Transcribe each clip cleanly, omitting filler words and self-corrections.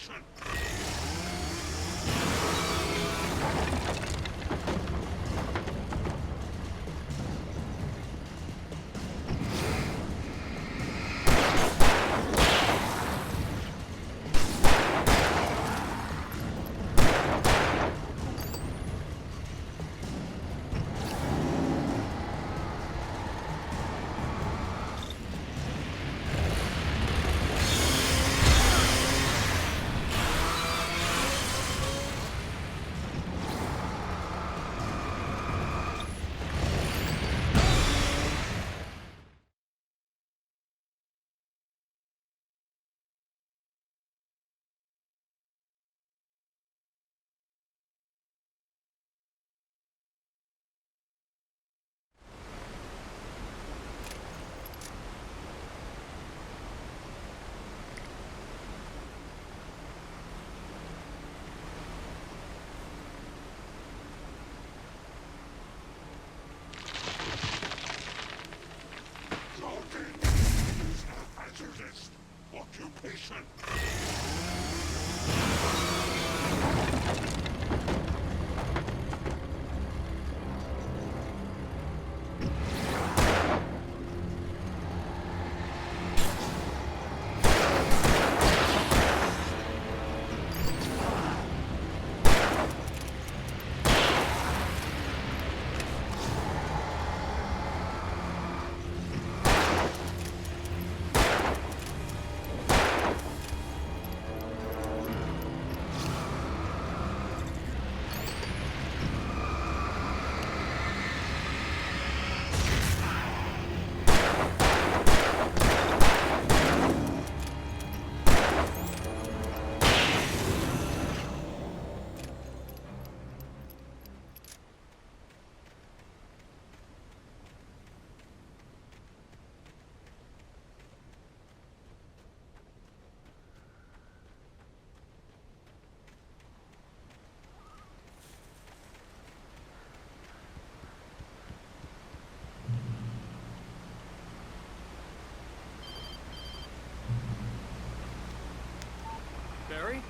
occupation. Hazardous occupation. Barry?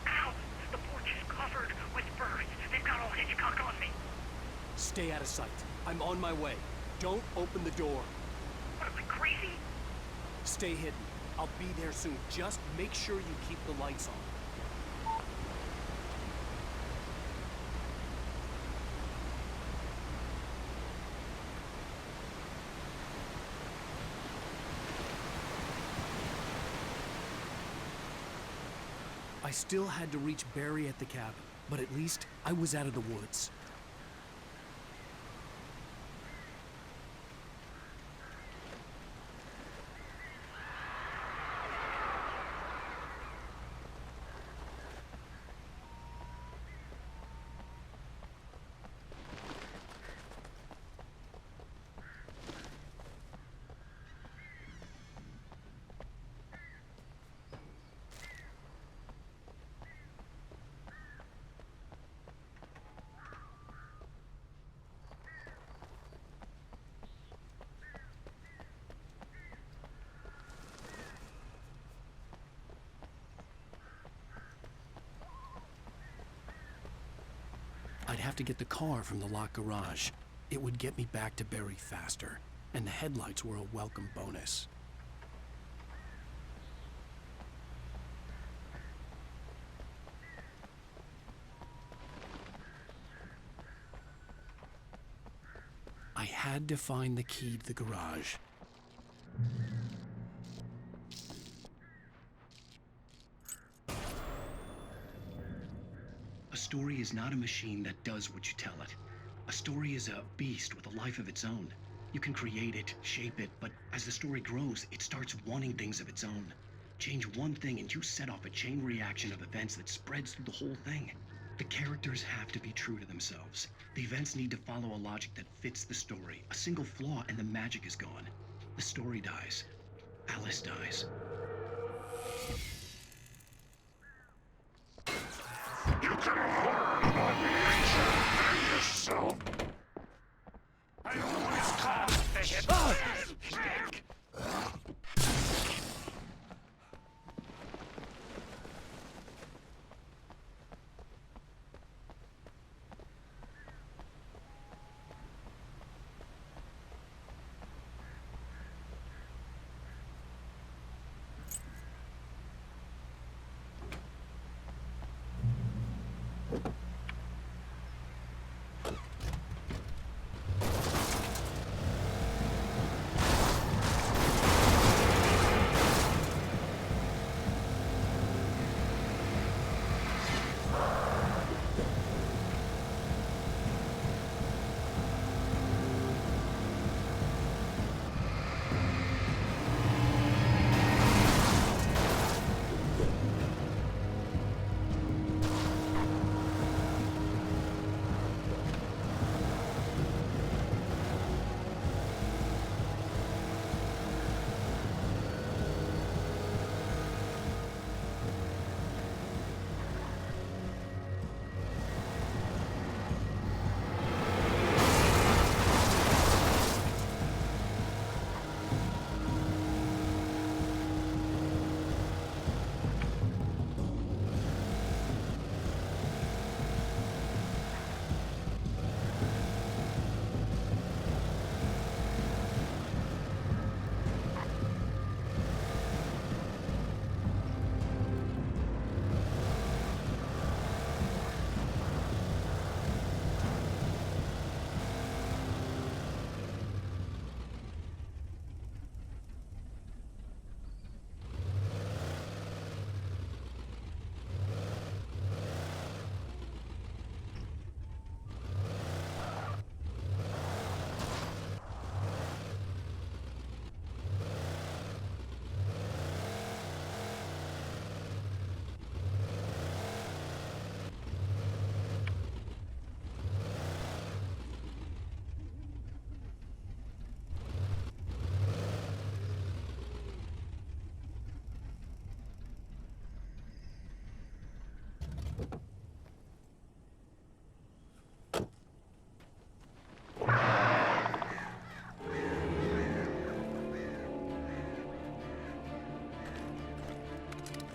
Ow! The porch is covered with birds. They've got all Hitchcock on me. Stay out of sight. I'm on my way. Don't open the door. What am I, crazy? Stay hidden. I'll be there soon. Just make sure you keep the lights on. I still had to reach Barry at the cabin, but at least I was out of the woods. I'd have to get the car from the locked garage. It would get me back to Barry faster, and the headlights were a welcome bonus. I had to find the key to the garage. A story is not a machine that does what you tell it. A story is a beast with a life of its own. You can create it, shape it, but as the story grows, it starts wanting things of its own. Change one thing and you set off a chain reaction of events that spreads through the whole thing. The characters have to be true to themselves. The events need to follow a logic that fits the story. A single flaw and the magic is gone. The story dies. Alice dies. You can harm my creature and yourself. I always call it the hypnosis pick.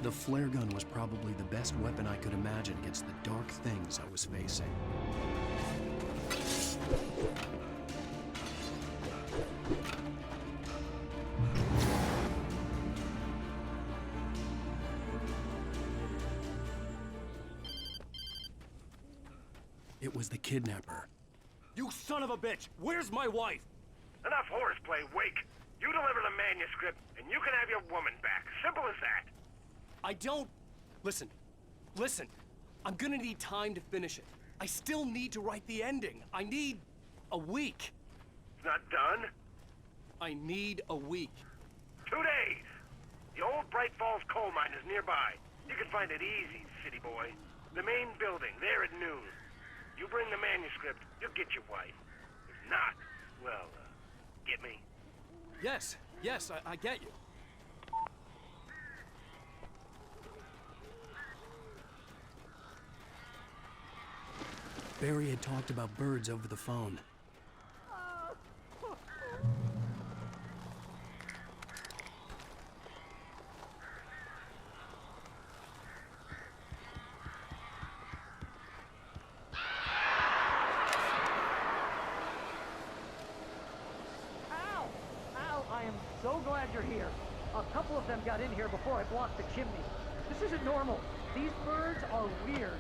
The flare gun was probably the best weapon I could imagine against the dark things I was facing. It was the kidnapper. You son of a bitch! Where's my wife? Enough horseplay, Wake. You deliver the manuscript, and you can have your woman back. Simple as that. I don't... Listen. I'm gonna need time to finish it. I still need to write the ending. I need a week. It's not done. I need a week. 2 days. The old Bright Falls coal mine is nearby. You can find it easy, city boy. The main building, there at noon. You bring the manuscript, you'll get your wife. If not, well, get me? Yes, I get you. Barry had talked about birds over the phone. I am so glad you're here. A couple of them got in here before I blocked the chimney. This isn't normal. These birds are weird.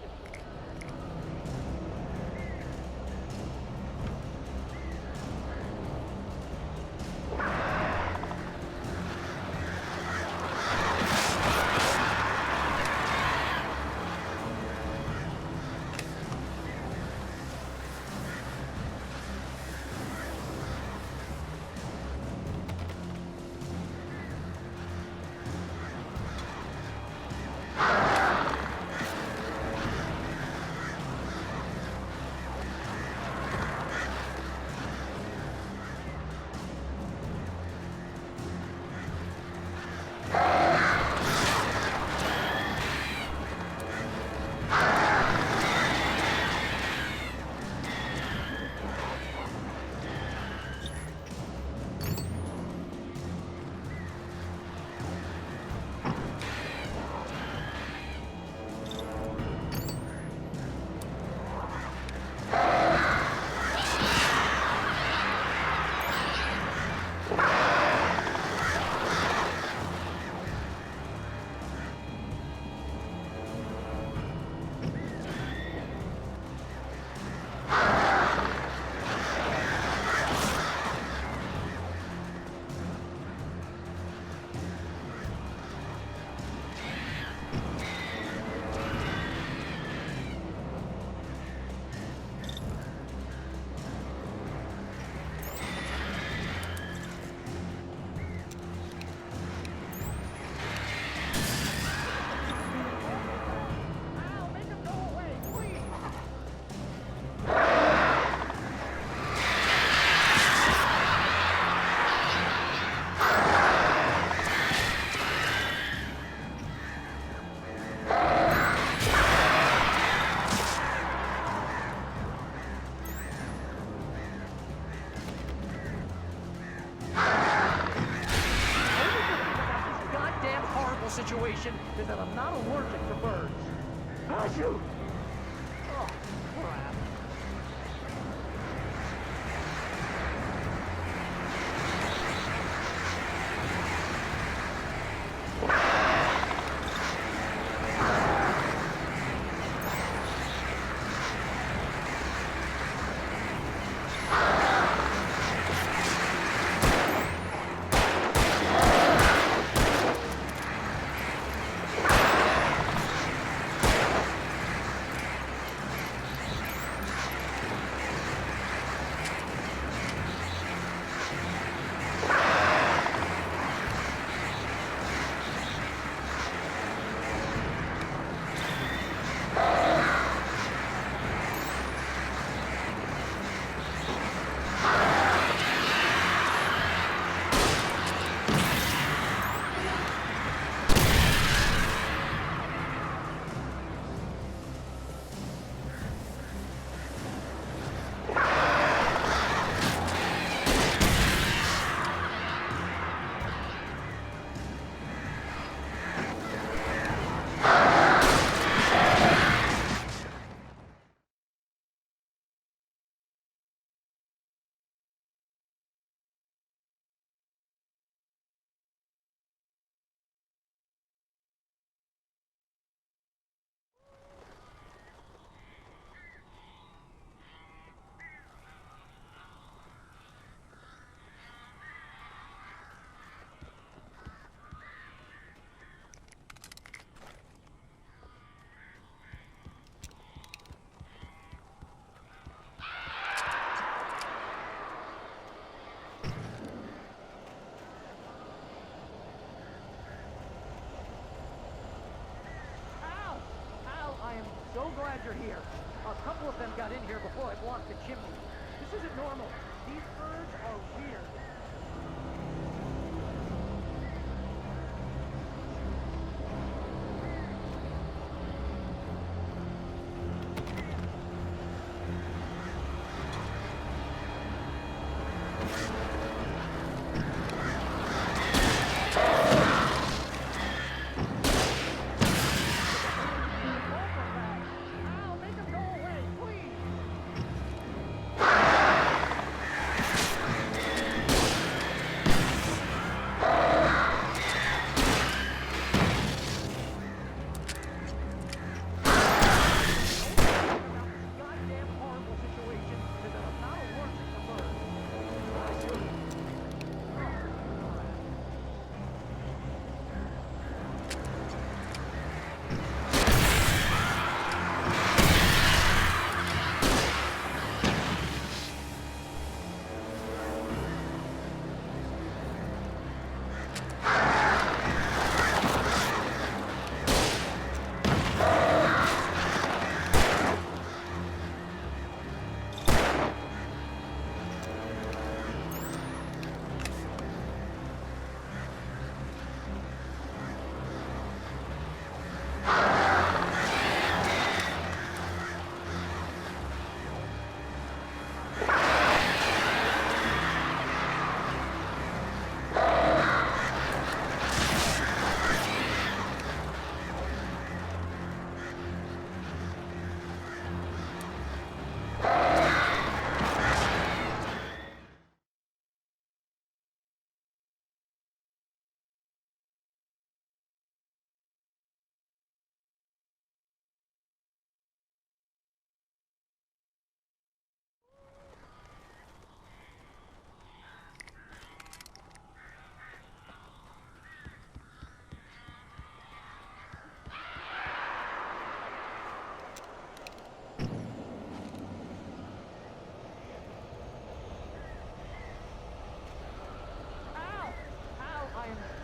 Situation is that I'm not allergic to birds. Ah, shoot! Oh, crap. you're here. A couple of them got in here before I blocked the chimney. This isn't normal. These birds are weird.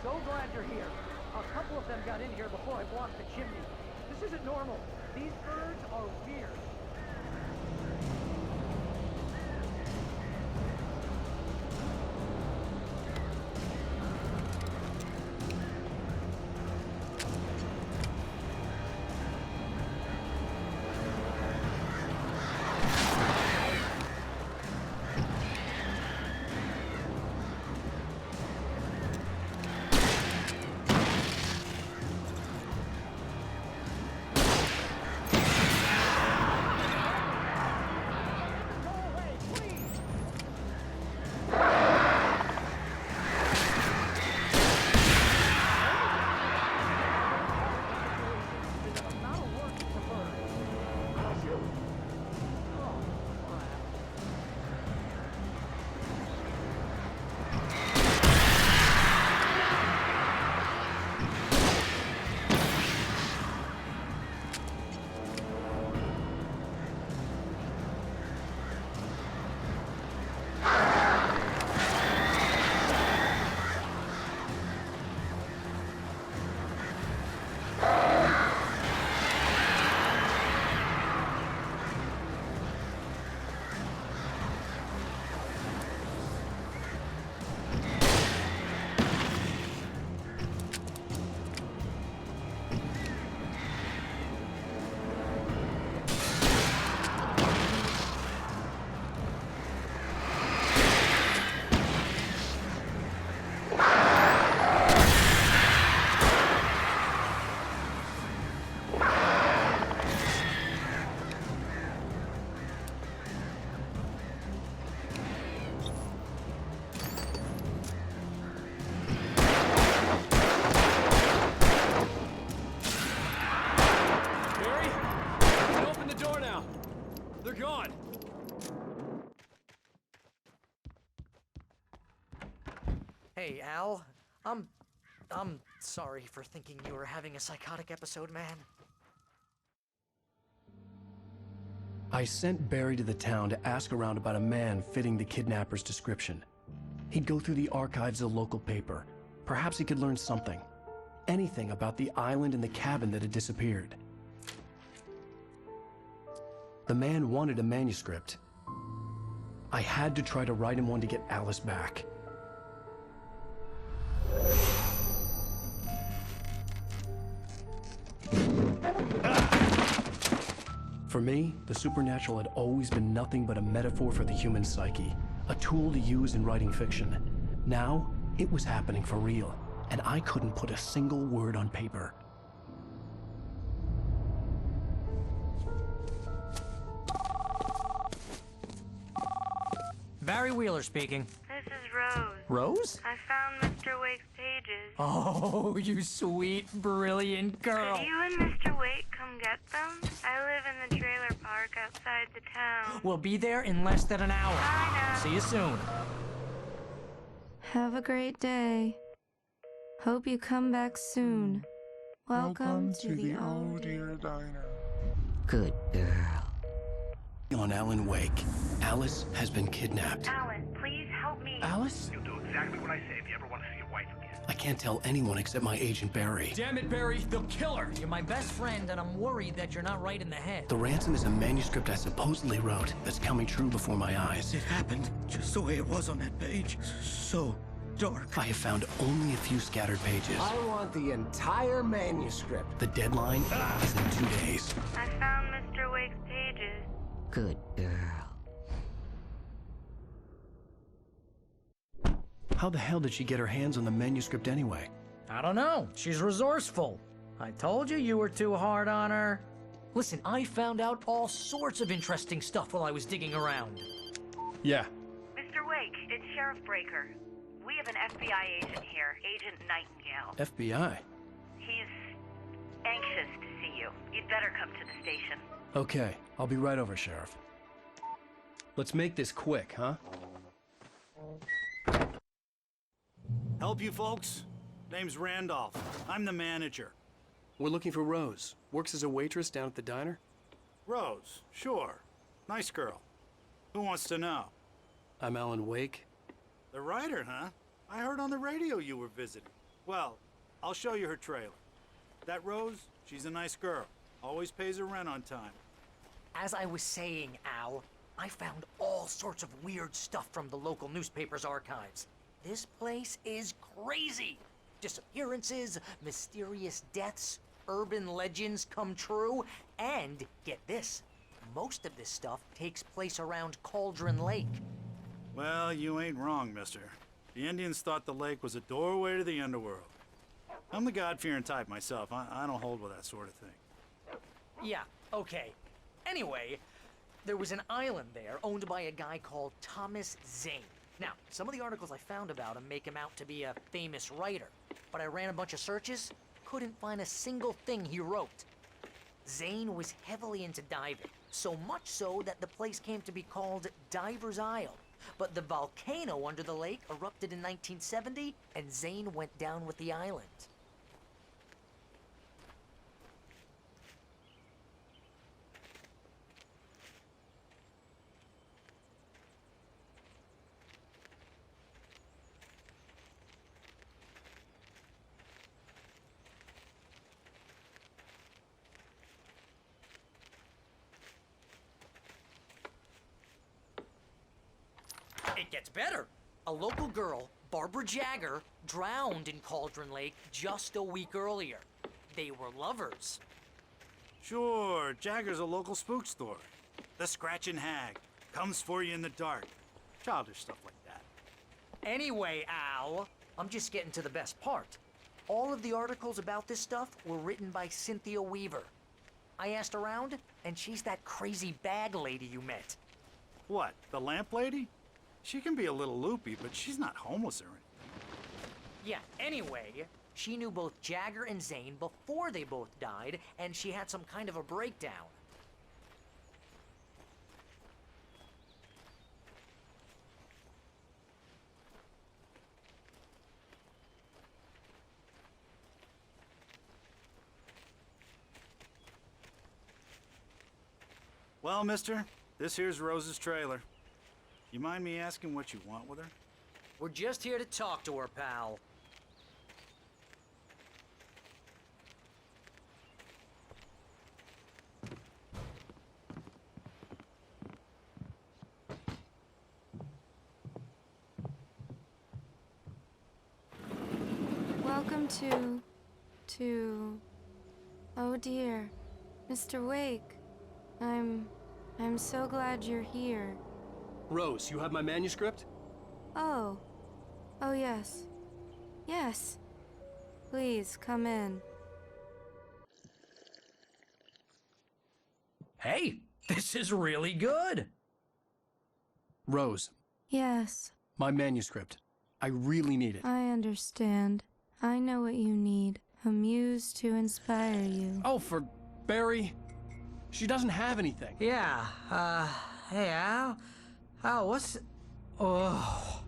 So glad you're here. A couple of them got in here before I blocked the chimney. This isn't normal. These birds are weird. Hey, Al. I'm sorry for thinking you were having a psychotic episode, man. I sent Barry to the town to ask around about a man fitting the kidnapper's description. He'd go through the archives of the local paper. Perhaps he could learn something. Anything about the island and the cabin that had disappeared. The man wanted a manuscript. I had to try to write him one to get Alice back. For me, the supernatural had always been nothing but a metaphor for the human psyche, a tool to use in writing fiction. Now, it was happening for real, and I couldn't put a single word on paper. Barry Wheeler speaking. This is Rose. Rose? I found Mr. Wake's pages. Oh, you sweet, brilliant girl. Could you and Mr. Wake come get them? I live in the trailer park outside the town. We'll be there in less than an hour. Bye now. See you soon. Have a great day. Hope you come back soon. Welcome to the Oh Dear Diner. Good girl. On Alan Wake, Alice has been kidnapped. Alan, please help me. Alice? You'll do exactly what I say if you ever want to see your wife again. I can't tell anyone except my agent Barry. Damn it, Barry, they'll kill her. You're my best friend, and I'm worried that you're not right in the head. The ransom is a manuscript I supposedly wrote that's coming true before my eyes. It happened just the way it was on that page. So dark. I have found only a few scattered pages. I want the entire manuscript. The deadline is in 2 days. I found Mr. Wake's pages. Good girl. How the hell did she get her hands on the manuscript anyway? I don't know. She's resourceful. I told you you were too hard on her. Listen, I found out all sorts of interesting stuff while I was digging around. Yeah. Mr. Wake, it's Sheriff Breaker. We have an FBI agent here, Agent Nightingale. FBI? He's anxious to see you. You'd better come to the station. Okay, I'll be right over, Sheriff. Let's make this quick, huh? Help you folks? Name's Randolph. I'm the manager. We're looking for Rose. Works as a waitress down at the diner. Rose, sure. Nice girl. Who wants to know? I'm Alan Wake. The writer, huh? I heard on the radio you were visiting. Well, I'll show you her trailer. That Rose, she's a nice girl. Always pays her rent on time. As I was saying, Al, I found all sorts of weird stuff from the local newspaper's archives. This place is crazy. Disappearances, mysterious deaths, urban legends come true, and get this, most of this stuff takes place around Cauldron Lake. Well, you ain't wrong, mister. The Indians thought the lake was a doorway to the underworld. I'm the God-fearing type myself. I don't hold with that sort of thing. Yeah, okay. Anyway, there was an island there owned by a guy called Thomas Zane. Now, some of the articles I found about him make him out to be a famous writer, but I ran a bunch of searches, couldn't find a single thing he wrote. Zane was heavily into diving, so much so that the place came to be called Diver's Isle. But the volcano under the lake erupted in 1970, and Zane went down with the island. It gets better. A local girl, Barbara Jagger, drowned in Cauldron Lake just a week earlier. They were lovers. Sure, Jagger's a local spook story. The Scratching Hag comes for you in the dark. Childish stuff like that. Anyway, Al, I'm just getting to the best part. All of the articles about this stuff were written by Cynthia Weaver. I asked around, and she's that crazy bag lady you met. What, the lamp lady? She can be a little loopy, but she's not homeless or anything. Yeah, anyway, she knew both Jagger and Zane before they both died, and she had some kind of a breakdown. Well, mister, this here's Rose's trailer. You mind me asking what you want with her? We're just here to talk to her, pal. Welcome to... Oh dear, Mr. Wake. I'm so glad you're here. Rose, you have my manuscript? Oh. Oh yes. Yes. Please, come in. Hey, this is really good. Rose, Yes, my manuscript. I really need it. I understand. I know what you need. A muse to inspire you. Oh, for Barry. She doesn't have anything. Yeah, hey, Al, what's... Oh...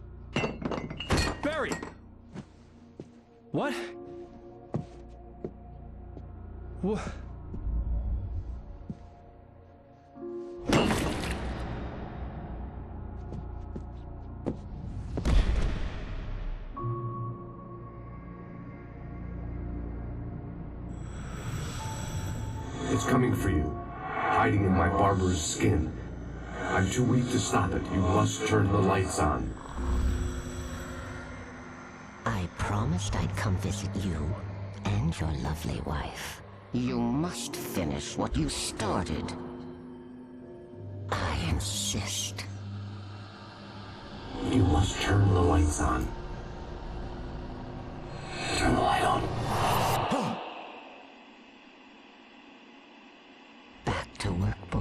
Barry! What? What? It's coming for you, hiding in my barber's skin. I'm too weak to stop it. You must turn the lights on. I promised I'd come visit you and your lovely wife. You must finish what you started. I insist. You must turn the lights on. Turn the light on. Back to work, boy.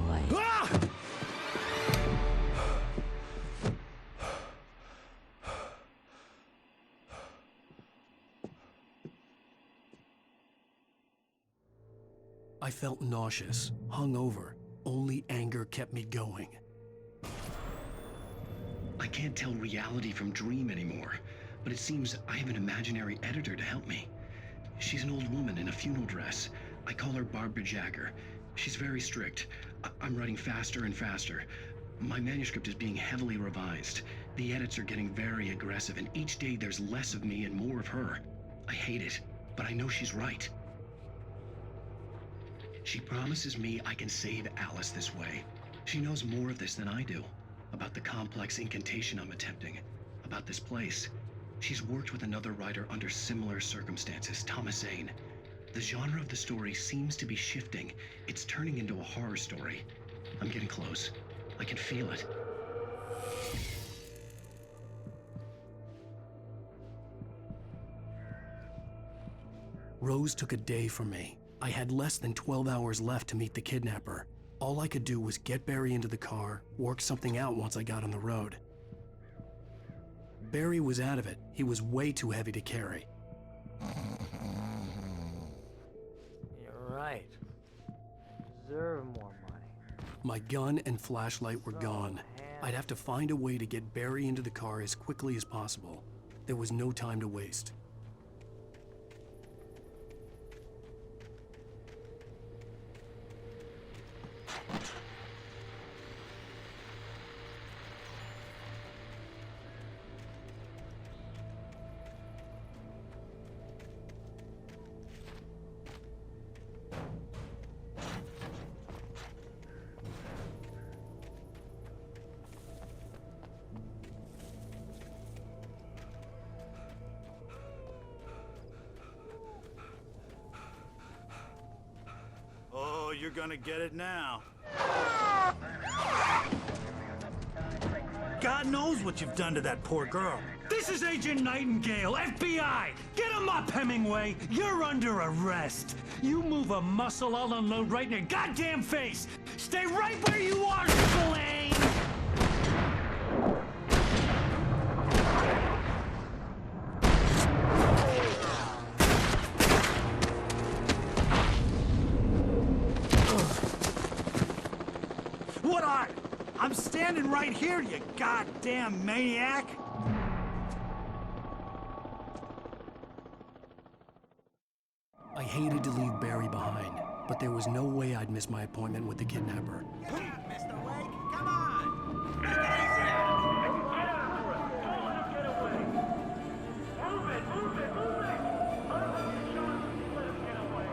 I felt nauseous, hungover. Only anger kept me going. I can't tell reality from dream anymore, but it seems I have an imaginary editor to help me. She's an old woman in a funeral dress. I call her Barbara Jagger. She's very strict. I'm writing faster and faster. My manuscript is being heavily revised. The edits are getting very aggressive, and each day there's less of me and more of her. I hate it, but I know she's right. She promises me I can save Alice this way. She knows more of this than I do. About the complex incantation I'm attempting. About this place. She's worked with another writer under similar circumstances, Thomas Zane. The genre of the story seems to be shifting. It's turning into a horror story. I'm getting close. I can feel it. Rose took a day from me. I had less than 12 hours left to meet the kidnapper. All I could do was get Barry into the car, work something out once I got on the road. Barry was out of it. He was way too heavy to carry. You're right. I deserve more money. My gun and flashlight were gone. I'd have to find a way to get Barry into the car as quickly as possible. There was no time to waste. Oh, you're gonna get it now. God knows what you've done to that poor girl. This is Agent Nightingale, FBI! Get him up, Hemingway! You're under arrest! You move a muscle, I'll unload right in your goddamn face! Stay right where you are, Blaine! What are? I'm standing right here, you goddamn maniac! I hated to leave Barry behind, but there was no way I'd miss my appointment with the kidnapper. Mr. Wake, come on! Take it easy now! Get after it! Don't let him get away! Move it, move it, move it! I don't want you shot to let him get away!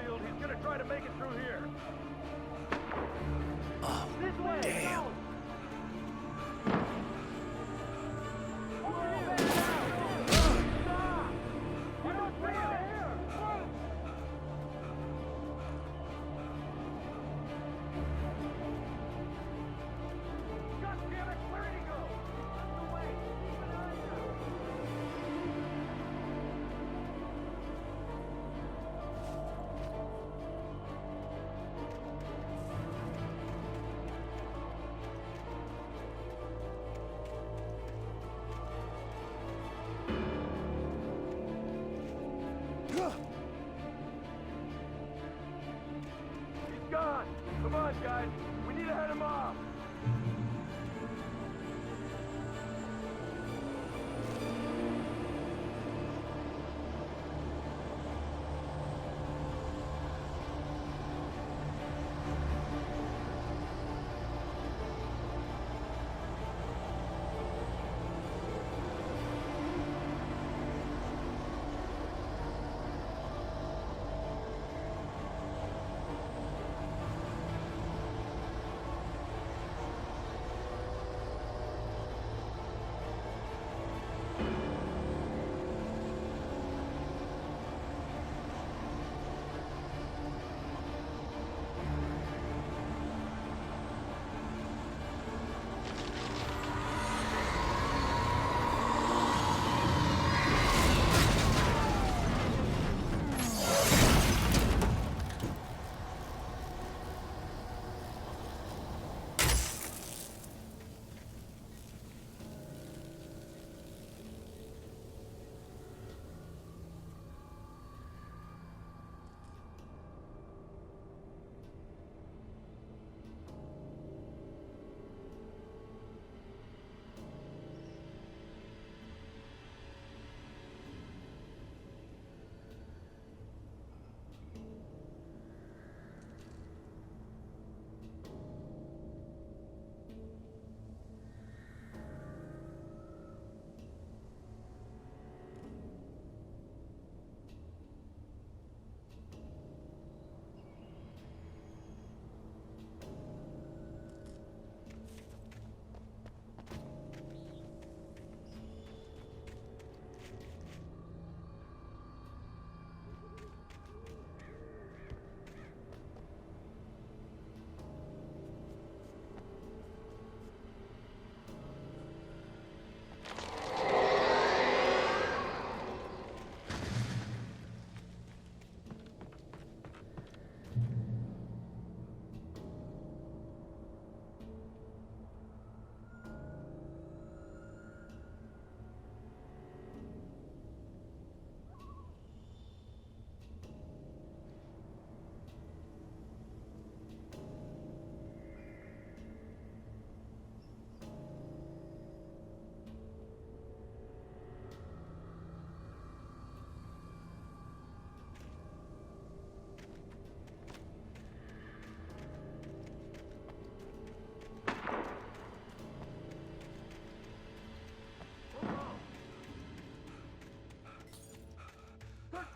field. He's gonna try to make it through here. Oh, This way. damn. He's gone. Come on, guys. We need to head him off.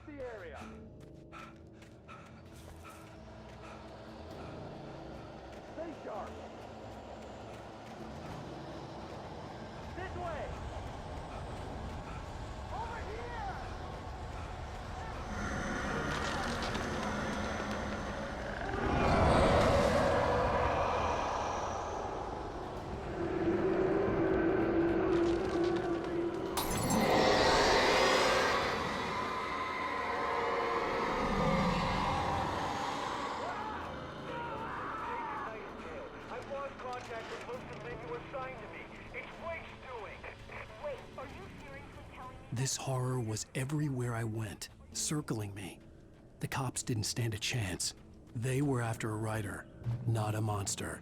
the area. Stay sharp. This way. Over here. This horror was everywhere I went, circling me. The cops didn't stand a chance. They were after a writer, not a monster.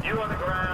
You on the ground.